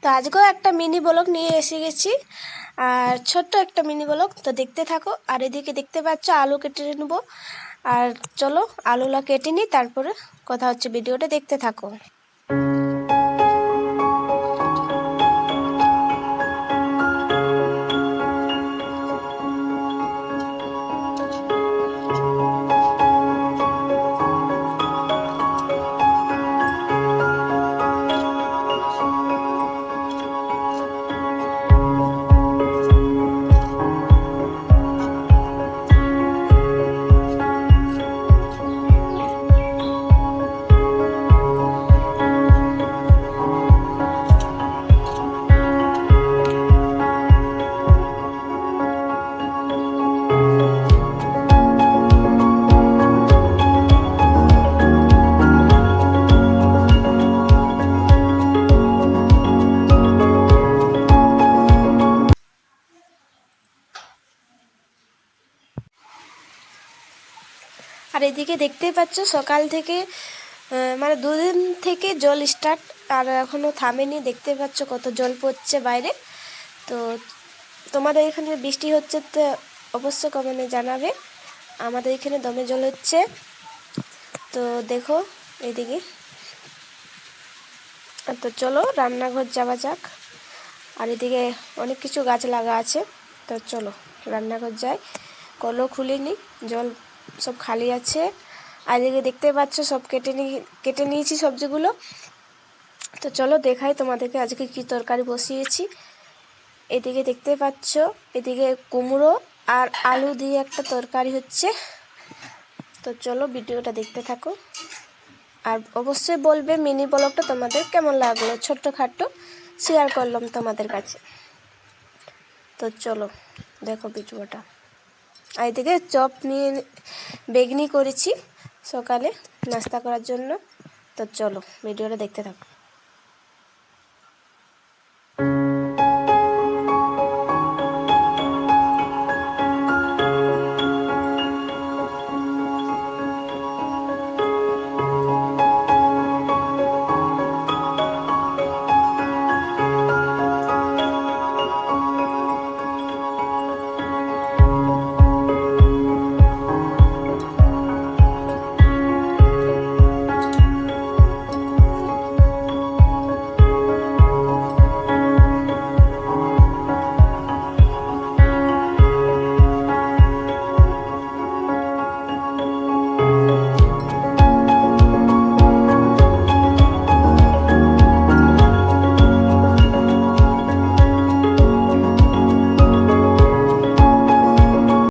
তো আজকেও একটা মিনি ব্লগ নিয়ে এসে গেছি, আর ছোট্ট একটা মিনি ব্লগ। তো দেখতে থাকো। আর এদিকে দেখতে পাচ্ছ আলু কেটে নেব। আর চলো আলুলা কেটে নিই, তারপরে কথা হচ্ছে, ভিডিওটা দেখতে থাকো। আর এদিকে দেখতেই পাচ্ছ সকাল থেকে মানে দুদিন থেকে জল স্টার্ট, আর এখনো থামেনি। দেখতে পাচ্ছ কত জল পড়ছে বাইরে। তো তোমাদের এখানে বৃষ্টি হচ্ছে তো অবশ্যই কমেন্টে জানাবে। আমাদের এখানে দমে জল হচ্ছে। তো দেখো এদিকে। তো চলো রান্নাঘর যাওয়া যাক। আর এদিকে অনেক কিছু গাছ লাগা আছে। তো চলো রান্নাঘর যাই। কলও খুলিনি, জল সব খালি আছে। আর এদিকে দেখতে পাচ্ছ সব কেটে নিয়েছি সবজিগুলো। তো চলো দেখাই তোমাদেরকে আজকে কি তরকারি বসিয়েছি। এদিকে দেখতে পাচ্ছ, এদিকে কুমড়ো আর আলু দিয়ে একটা তরকারি হচ্ছে। তো চলো ভিডিওটা দেখতে থাকো। আর অবশ্যই বলবে মিনি ব্লগটা তোমাদের কেমন লাগলো। ছোট্টখাট্টো শেয়ার করলাম তোমাদের কাছে। তো চলো দেখো ভিডিওটা। আর এদিকে চপ নিয়ে বেগনি করেছি সকালে নাস্তা করার জন্য। তো চলো ভিডিওটা দেখতে থাকো।